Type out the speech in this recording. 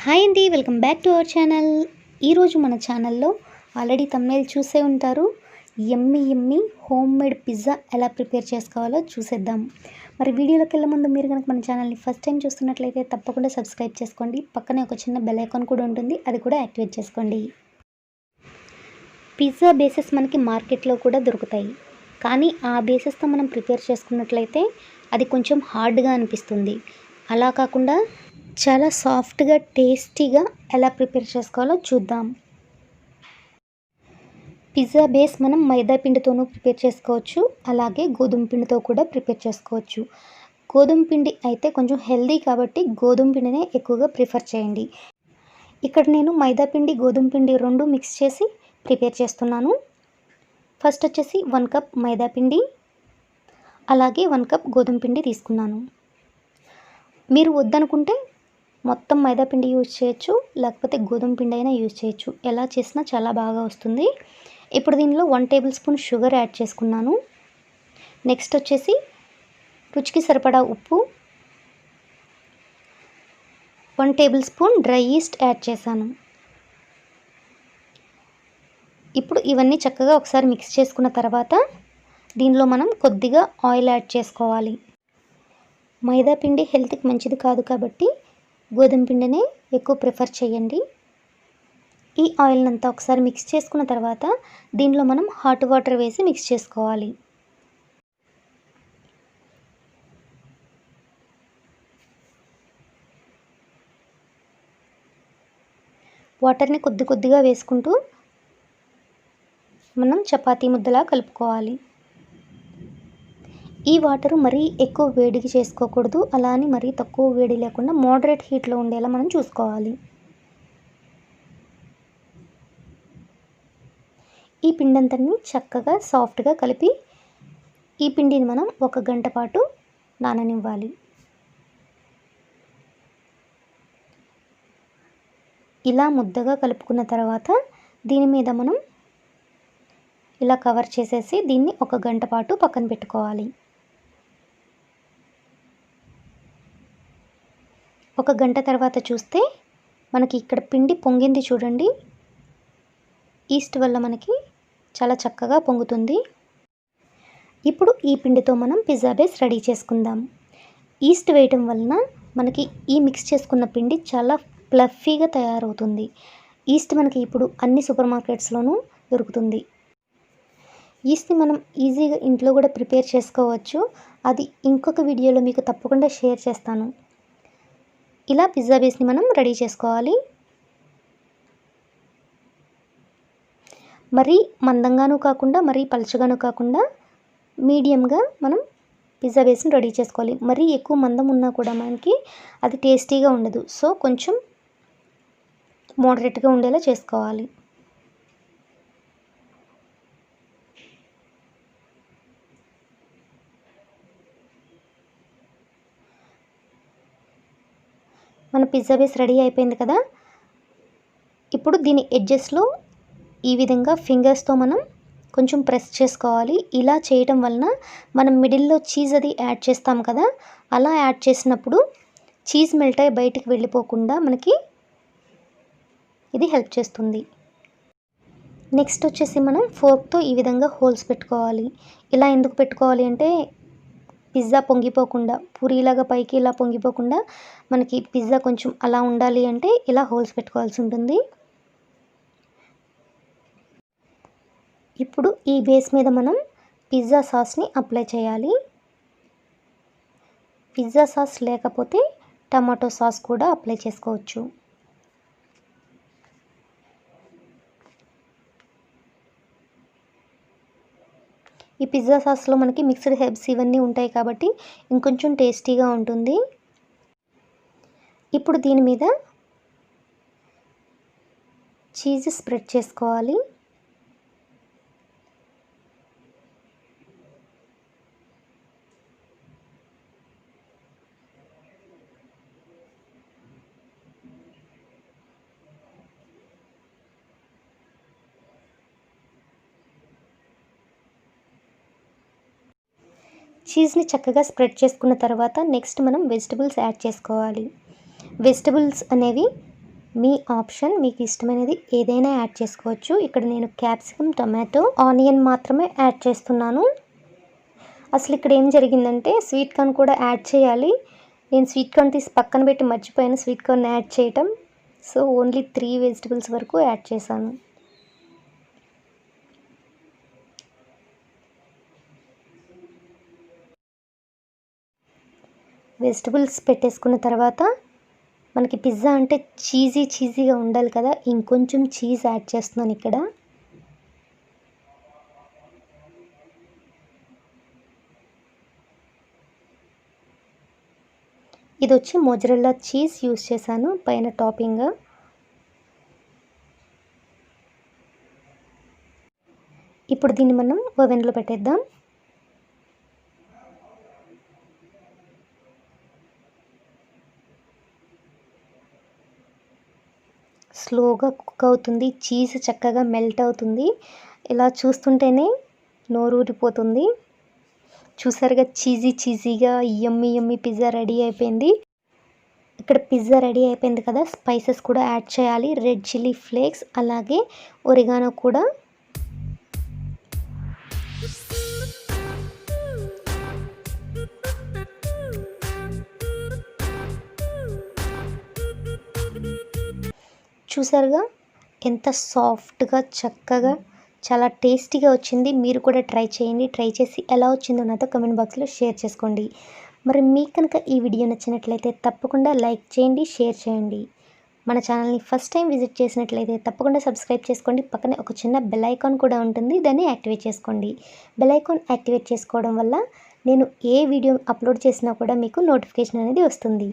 Hi అండి, welcome back to our channel. ఈరోజు మన ఛానల్లో ఆల్రెడీ థంబ్నెయిల్ చూసే ఉంటారు. యమ్మీ హోమ్ మేడ్ పిజ్జా ఎలా ప్రిపేర్ చేసుకోవాలో చూసేద్దాం. మరి వీడియోలోకి వెళ్ళే ముందు మీరు కనుక మన ఛానల్ని ఫస్ట్ టైం చూస్తున్నట్లయితే తప్పకుండా సబ్స్క్రైబ్ చేసుకోండి. పక్కనే ఒక చిన్న బెల్ ఐకాన్ కూడా ఉంటుంది, అది కూడా యాక్టివేట్ చేసుకోండి. పిజ్జా బేసెస్ మనకి మార్కెట్లో కూడా దొరుకుతాయి, కానీ ఆ బేసెస్తో మనం ప్రిపేర్ చేసుకున్నట్లయితే అది కొంచెం హార్డ్గా అనిపిస్తుంది. అలా కాకుండా చాలా సాఫ్ట్గా టేస్టీగా ఎలా ప్రిపేర్ చేసుకోవాలో చూద్దాం. పిజ్జా బేస్ మనం మైదా పిండితోనూ ప్రిపేర్ చేసుకోవచ్చు, అలాగే గోధుమ పిండితో కూడా ప్రిపేర్ చేసుకోవచ్చు. గోధుమ పిండి అయితే కొంచెం హెల్దీ కాబట్టి గోధుమ పిండినే ఎక్కువగా ప్రిఫర్ చేయండి. ఇక్కడ నేను మైదా పిండి గోధుమ పిండి రెండు మిక్స్ చేసి ప్రిపేర్ చేస్తున్నాను. ఫస్ట్ వచ్చేసి 1 కప్ మైదా పిండి, అలాగే 1 కప్ గోధుమ పిండి తీసుకున్నాను. మీరు వద్దనుకుంటే మొత్తం మైదా పిండి యూజ్ చేయొచ్చు, లేకపోతే గోధుమ పిండి అయినా యూజ్ చేయొచ్చు. ఎలా చేసినా చాలా బాగా వస్తుంది. ఇప్పుడు దీనిలో 1 టేబుల్ స్పూన్ షుగర్ యాడ్ చేసుకున్నాను. నెక్స్ట్ వచ్చేసి రుచికి సరిపడా ఉప్పు, 1 table spoon dry east add చేశాను. ఇప్పుడు ఇవన్నీ చక్కగా ఒకసారి మిక్స్ చేసుకున్న తర్వాత దీనిలో మనం కొద్దిగా ఆయిల్ యాడ్ చేసుకోవాలి. మైదా పిండి హెల్త్కి మంచిది కాదు కాబట్టి గోధుమ పిండినే ఎక్కువ ప్రిఫర్ చేయండి. ఈ ఆయిల్ని అంతా ఒకసారి మిక్స్ చేసుకున్న తర్వాత దీనిలో మనం హాట్ వాటర్ వేసి మిక్స్ చేసుకోవాలి. వాటర్ని కొద్దిగా వేసుకుంటూ మనం చపాతీ ముద్దలా కలుపుకోవాలి. ఈ వాటర్ మరీ ఎక్కువ వేడికి చేసుకోకూడదు, అలా అని మరీ తక్కువ వేడి లేకుండా మోడరేట్ హీట్లో ఉండేలా మనం చూసుకోవాలి. ఈ పిండంతని చక్కగా సాఫ్ట్గా కలిపి ఈ పిండిని మనం 1 గంట పాటు నాననివ్వాలి. ఇలా ముద్దగా కలుపుకున్న తర్వాత దీని మీద మనం ఇలా కవర్ చేసేసి దీన్ని 1 గంట పాటు పక్కన పెట్టుకోవాలి. 1 గంట తర్వాత చూస్తే మనకి ఇక్కడ పిండి పొంగింది చూడండి. ఈస్ట్ వల్ల మనకి చాలా చక్కగా పొంగుతుంది. ఇప్పుడు ఈ పిండితో మనం పిజ్జా బేస్ రెడీ చేసుకుందాం. ఈస్ట్ వేయటం వలన మనకి ఈ మిక్స్ చేసుకున్న పిండి చాలా ఫ్లఫీగా తయారవుతుంది. ఈస్ట్ మనకి ఇప్పుడు అన్ని సూపర్ మార్కెట్స్లోనూ దొరుకుతుంది. ఈస్ట్ని మనం ఈజీగా ఇంట్లో కూడా ప్రిపేర్ చేసుకోవచ్చు. అది ఇంకొక వీడియోలో మీకు తప్పకుండా షేర్ చేస్తాను. ఇలా పిజ్జా బేస్ని మనం రెడీ చేసుకోవాలి. మరీ మందంగాను కాకుండా మరీ పలుచగాను కాకుండా మీడియంగా మనం పిజ్జా బేస్ని రెడీ చేసుకోవాలి. మరీ ఎక్కువ మందం ఉన్నా కూడా మనకి అది టేస్టీగా ఉండదు. సో కొంచెం మోడరేట్గా ఉండేలా చేసుకోవాలి. మన పిజ్జా బేస్ రెడీ అయిపోయింది కదా. ఇప్పుడు దీని ఎడ్జెస్లో ఈ విధంగా ఫింగర్స్తో మనం కొంచెం ప్రెస్ చేసుకోవాలి. ఇలా చేయటం వలన మనం మిడిల్లో చీజ్ అది యాడ్ చేస్తాం కదా, అలా యాడ్ చేసినప్పుడు చీజ్ మెల్ట్ అయ్యి బయటికి వెళ్ళిపోకుండా మనకి ఇది హెల్ప్ చేస్తుంది. నెక్స్ట్ వచ్చేసి మనం ఫోర్క్తో ఈ విధంగా హోల్స్ పెట్టుకోవాలి. ఇలా ఎందుకు పెట్టుకోవాలి అంటే పిజ్జా పొంగిపోకుండా, పూరీలాగా పైకి ఇలా పొంగిపోకుండా మనకి పిజ్జా కొంచెం అలా ఉండాలి అంటే ఇలా హోల్స్ పెట్టుకోవాల్సి ఉంటుంది. ఇప్పుడు ఈ బేస్ మీద మనం పిజ్జా సాస్ని అప్లై చేయాలి. పిజ్జా సాస్ లేకపోతే టమాటో సాస్ కూడా అప్లై చేసుకోవచ్చు. ఈ పిజ్జా సాస్లో మనకి మిక్స్డ్ హెర్బ్స్ ఇవన్నీ ఉంటాయి కాబట్టి ఇంకొంచెం టేస్టీగా ఉంటుంది. ఇప్పుడు దీని మీద చీజ్ స్ప్రెడ్ చేసుకోవాలి. చీజ్ని చక్కగా స్ప్రెడ్ చేసుకున్న తర్వాత నెక్స్ట్ మనం వెజిటబుల్స్ యాడ్ చేసుకోవాలి. వెజిటబుల్స్ అనేవి మీ ఆప్షన్, మీకు ఇష్టమైనది ఏదైనా యాడ్ చేసుకోవచ్చు. ఇక్కడ నేను క్యాప్సికమ్, టొమాటో, ఆనియన్ మాత్రమే యాడ్ చేస్తున్నాను. అసలు ఇక్కడ ఏం జరిగిందంటే స్వీట్ కార్న్ కూడా యాడ్ చేయాలి. నేను స్వీట్ కార్న్ తీసి పక్కన పెట్టి మర్చిపోయాను స్వీట్ కార్న్ యాడ్ చేయటం. సో ఓన్లీ 3 వెజిటబుల్స్ వరకు యాడ్ చేశాను. వెజిటబుల్స్ పెట్టేసుకున్న తర్వాత మనకి పిజ్జా అంటే చీజీగా ఉండాలి కదా, ఇంకొంచెం చీజ్ యాడ్ చేస్తున్నాను ఇక్కడ. ఇది వచ్చి మొజరెల్లా చీజ్ యూస్ చేశాను పైన టాపింగ్. ఇప్పుడు దీన్ని మనం ఓవెన్లో పెట్టేద్దాం. స్లోగా కుక్ అవుతుంది, చీజ్ చక్కగా మెల్ట్ అవుతుంది. ఇలా చూస్తుంటేనే నోరూరిపోతుంది. చూసారుగా చీజీగా యమ్మీ పిజ్జా రెడీ అయిపోయింది. ఇక్కడ పిజ్జా రెడీ అయిపోయింది కదా, స్పైసెస్ కూడా యాడ్ చేయాలి. రెడ్ చిల్లీ ఫ్లేక్స్ అలాగే ఒరిగానో కూడా. చూసారుగా ఎంత సాఫ్ట్గా చక్కగా చాలా టేస్టీగా వచ్చింది. మీరు కూడా ట్రై చేయండి. ట్రై చేసి ఎలా వచ్చిందో నాతో కమెంట్ బాక్స్లో షేర్ చేసుకోండి. మరి మీకు కనుక ఈ వీడియో నచ్చినట్లయితే తప్పకుండా లైక్ చేయండి, షేర్ చేయండి. మన ఛానల్ని ఫస్ట్ టైం విజిట్ చేసినట్లయితే తప్పకుండా సబ్స్క్రైబ్ చేసుకోండి. పక్కనే ఒక చిన్న బెల్ ఐకాన్ కూడా ఉంటుంది, దాన్ని యాక్టివేట్ చేసుకోండి. బెల్ ఐకాన్ యాక్టివేట్ చేసుకోవడం వల్ల నేను ఏ వీడియో అప్లోడ్ చేసినా కూడా మీకు నోటిఫికేషన్ అనేది వస్తుంది.